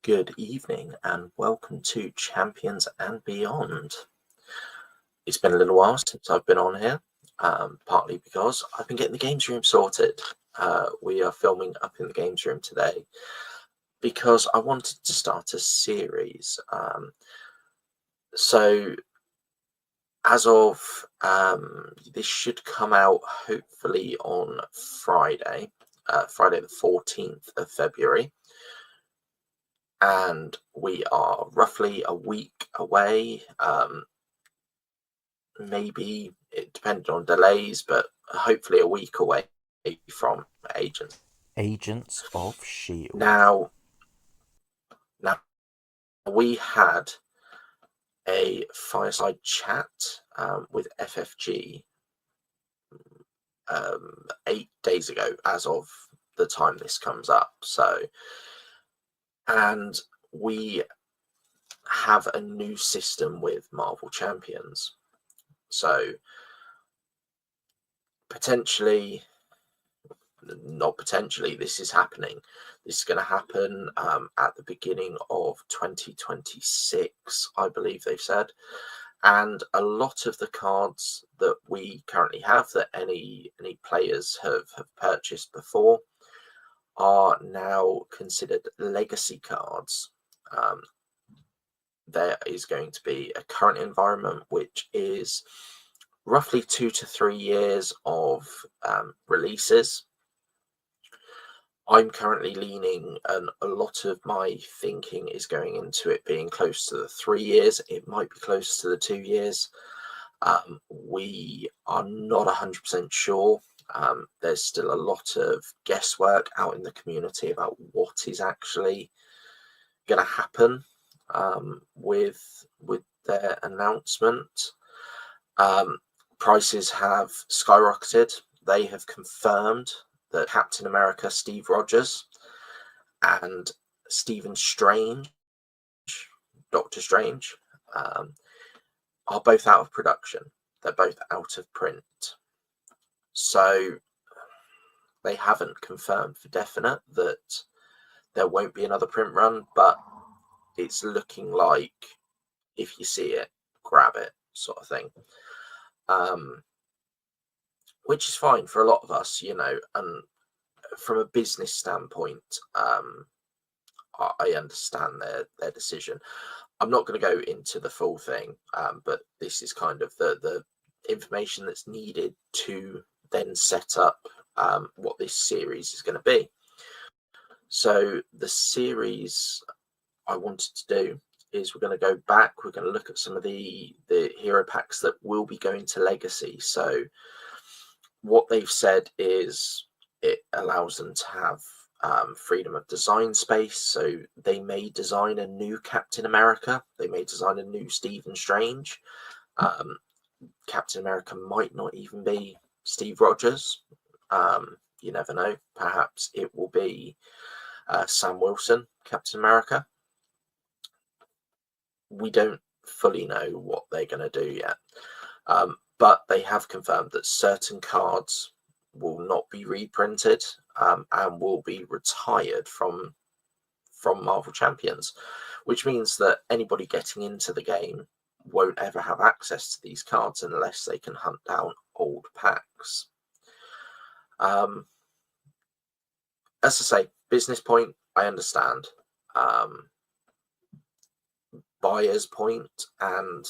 Good evening and welcome to Champions and Beyond. It's been a little while since I've been on here, partly because I've been getting the games room sorted. We are filming up in the games room today because I wanted to start a series. So as of this should come out hopefully on Friday, Friday the 14th of February. And we are roughly a week away, maybe it depended on delays, but hopefully a week away from Agents. Agents of S.H.I.E.L.D. Now we had a fireside chat with FFG 8 days ago, as of the time this comes up. And we have a new system with Marvel Champions. So this is happening. This is going to happen at the beginning of 2026, I believe they've said. And a lot of the cards that we currently have, that any players have purchased before, are now considered legacy cards. There is going to be a current environment, which is roughly 2 to 3 years of releases. I'm currently leaning, and a lot of my thinking is going into it being close to the 3 years. It might be close to the 2 years. We are not 100% sure. There's still a lot of guesswork out in the community about what is actually going to happen with their announcement. Prices have skyrocketed. They have confirmed that Captain America Steve Rogers and Stephen Strange, Doctor Strange, are both out of production. They're both out of print. So they haven't confirmed for definite that there won't be another print run, but it's looking like if you see it, grab it, sort of thing. Which is fine for a lot of us, and from a business standpoint, I understand their decision. I'm not going to go into the full thing, but this is kind of the information that's needed to then set up what this series is going to be. So the series I wanted to do is we're going to go back. We're going to look at some of the hero packs that will be going to Legacy. So what they've said is it allows them to have freedom of design space. So they may design a new Captain America. They may design a new Stephen Strange. Captain America might not even be Steve Rogers. You never know. Perhaps it will be Sam Wilson, Captain America. We don't fully know what they're going to do yet. But they have confirmed that certain cards will not be reprinted and will be retired from Marvel Champions, which means that anybody getting into the game won't ever have access to these cards unless they can hunt down old packs. As I say, business point, I understand. Buyer's point, and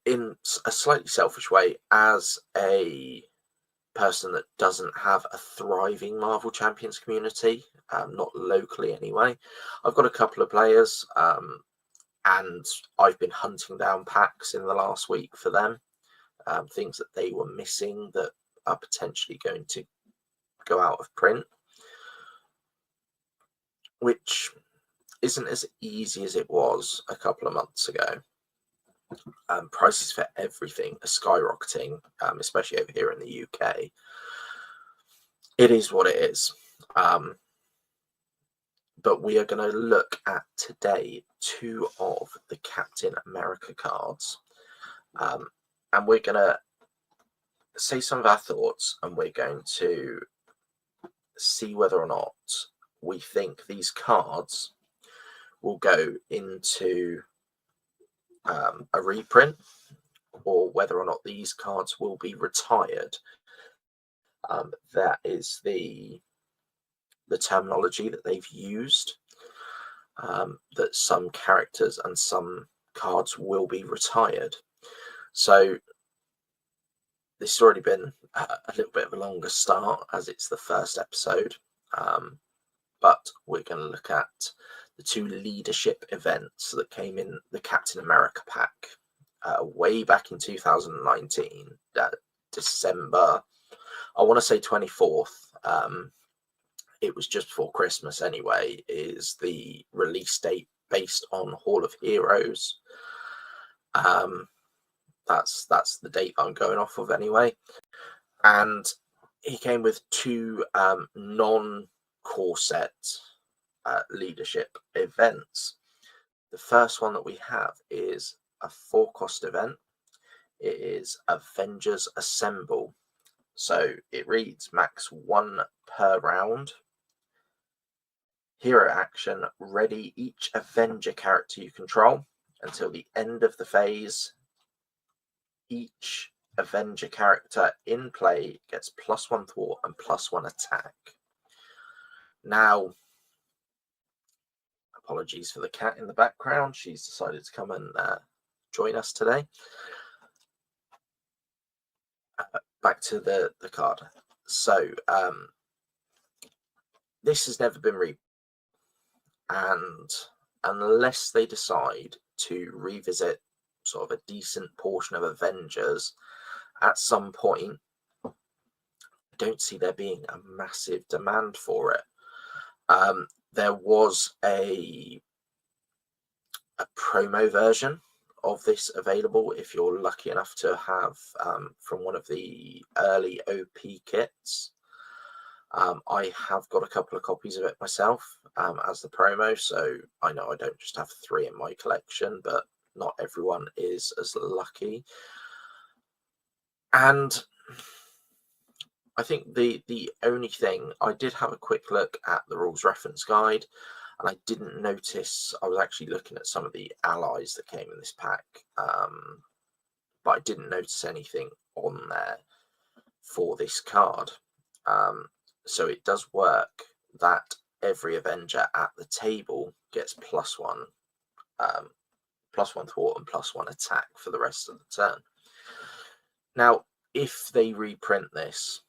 in a slightly selfish way, as a person that doesn't have a thriving Marvel Champions community, not locally anyway, I've got a couple of players, and I've been hunting down packs in the last week for them, things that they were missing that are potentially going to go out of print, which isn't as easy as it was a couple of months ago. Prices for everything are skyrocketing, especially over here in the UK. It is what it is. But we are going to look at today 2 of the Captain America cards. And we're going to say some of our thoughts, and we're going to see whether or not we think these cards will go into a reprint, or whether or not these cards will be retired. That is the terminology that they've used, that some characters and some cards will be retired. So this has already been a little bit of a longer start, as it's the first episode, but we're going to look at the 2 leadership events that came in the Captain America pack way back in 2019, December, I want to say 24th. It was just before Christmas anyway, is the release date based on Hall of Heroes. That's the date I'm going off of anyway. And he came with 2 non-core set leadership events. The first one that we have is a 4-cost event. It is Avengers Assemble. So it reads max 1 per round. Hero action, ready each Avenger character you control until the end of the phase. Each Avenger character in play gets +1 thwart and +1 attack. Now, apologies for the cat in the background. She's decided to come and join us today. Back to the card. So this has never been reprinted, and unless they decide to revisit sort of a decent portion of Avengers at some point, I don't see there being a massive demand for it. There was a promo version of this available if you're lucky enough to have from one of the early OP kits. I have got a couple of copies of it myself as the promo, so I know I don't just have 3 in my collection, but not everyone is as lucky. And I think the only thing, I did have a quick look at the rules reference guide, and I didn't notice, I was actually looking at some of the allies that came in this pack, but I didn't notice anything on there for this card. So it does work that every Avenger at the table gets +1 thwart and +1 attack for the rest of the turn. Now, if they reprint this,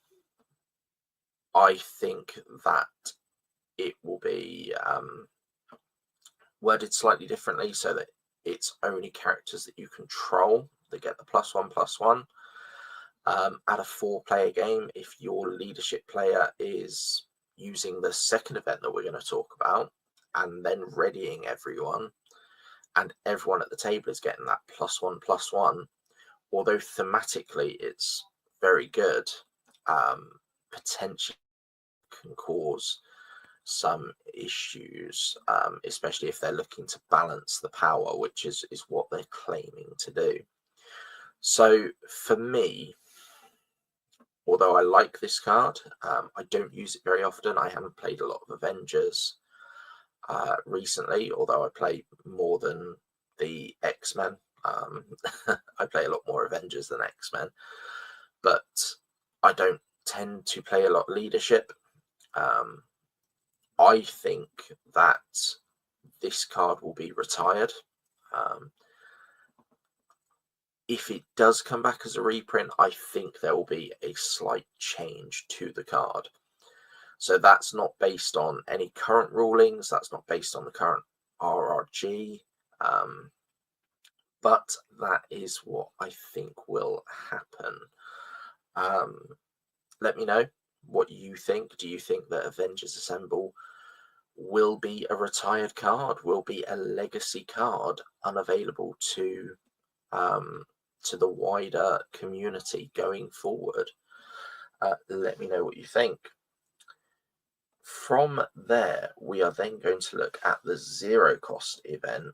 I think that it will be worded slightly differently, so that it's only characters that you control that get the +1/+1. At a 4-player game, if your leadership player is using the second event that we're going to talk about and then readying everyone, and everyone at the table is getting that +1/+1, although thematically it's very good, potentially can cause some issues, especially if they're looking to balance the power, which is what they're claiming to do. So for me, although I like this card, I don't use it very often. I haven't played a lot of Avengers recently, although I play more than the X-Men. I play a lot more Avengers than X-Men, but I don't tend to play a lot of leadership. I think that this card will be retired. If it does come back as a reprint, I think there will be a slight change to the card. So that's not based on any current rulings. That's not based on the current RRG. But that is what I think will happen. Let me know what you think. Do you think that Avengers Assemble will be a retired card? Will be a legacy card unavailable to the wider community going forward? Let me know what you think. From there, we are then going to look at the 0-cost event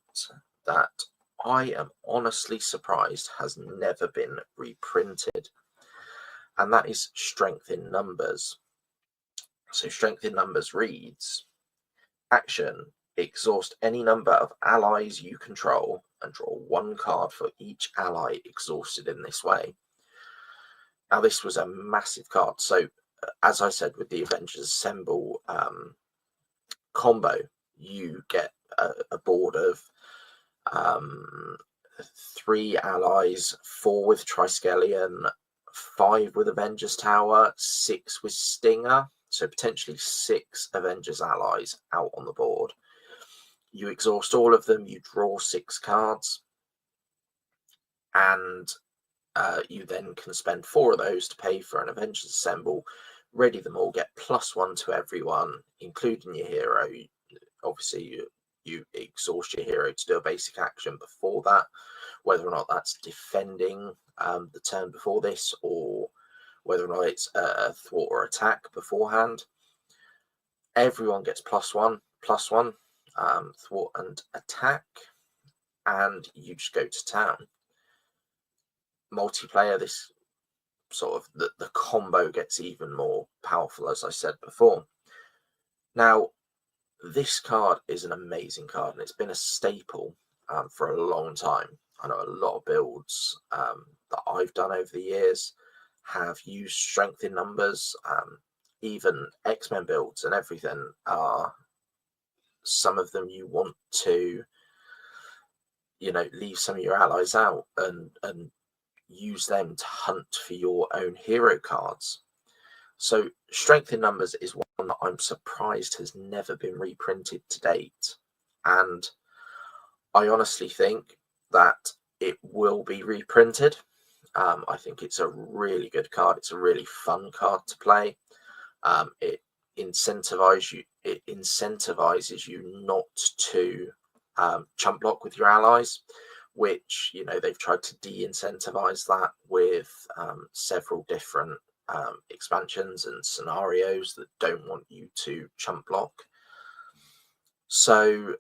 that I am honestly surprised has never been reprinted, and that is Strength in Numbers. So Strength in Numbers reads, Action: exhaust any number of allies you control and draw one card for each ally exhausted in this way. Now, this was a massive card. So, as I said, with the Avengers Assemble combo, you get a board of 3 allies, 4 with Triskelion, 5 with Avengers Tower, 6 with Stinger. So potentially 6 Avengers allies out on the board. You exhaust all of them, you draw 6 cards, and you then can spend 4 of those to pay for an Avengers Assemble, ready them all, get +1 to everyone, including your hero. Obviously, you exhaust your hero to do a basic action before that, whether or not that's defending the turn before this, or whether or not it's a thwart or attack beforehand. Everyone gets +1, thwart and attack, and you just go to town. Multiplayer, this sort of the combo gets even more powerful, as I said before. Now, this card is an amazing card, and it's been a staple for a long time. I know a lot of builds that I've done over the years have used strength in numbers. Even X-Men builds and everything are, some of them you want to, leave some of your allies out and use them to hunt for your own hero cards. So strength in numbers is one that I'm surprised has never been reprinted to date. And I honestly think that it will be reprinted. I think it's a really good card. It's a really fun card to play. It incentivizes you not to chump block with your allies, which they've tried to de-incentivize that with several different expansions and scenarios that don't want you to chump block. So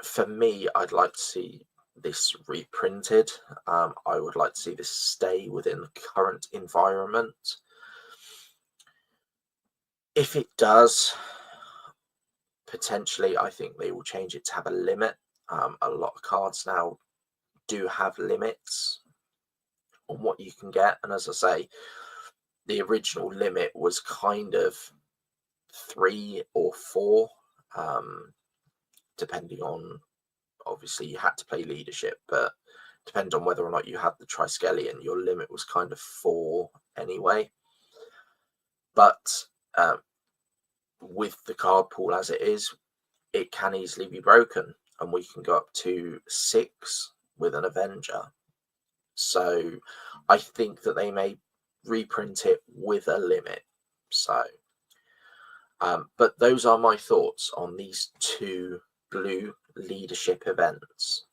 for me, I'd like to see this reprinted. I would like to see this stay within the current environment. If it does, potentially, I think they will change it to have a limit. A lot of cards now do have limits on what you can get, and as I say, the original limit was kind of 3 or 4, depending on, obviously you had to play leadership, but depending on whether or not you had the Triskelion, your limit was kind of 4 anyway. But with the card pool as it is, it can easily be broken, and we can go up to 6 with an Avenger. So I think that they may reprint it with a limit. So but those are my thoughts on these 2 blue leadership events.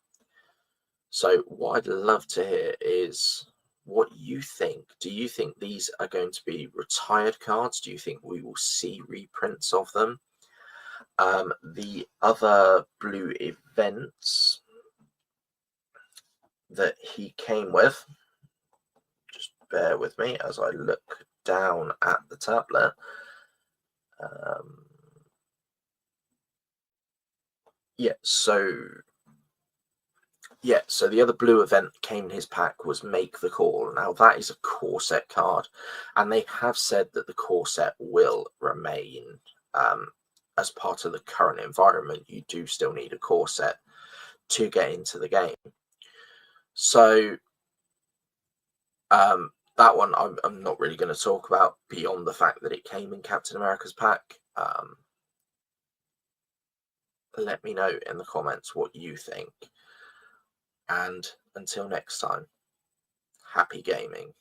So what I'd love to hear is what you think. Do you think these are going to be retired cards? Do you think we will see reprints of them? The other blue events that he came with, just bear with me as I look down at the tablet. So the other blue event came in his pack was Make the Call. Now that is a core set card, and they have said that the core set will remain as part of the current environment. You do still need a core set to get into the game. So that one I'm not really going to talk about beyond the fact that it came in Captain America's pack. Let me know in the comments what you think. And until next time, happy gaming.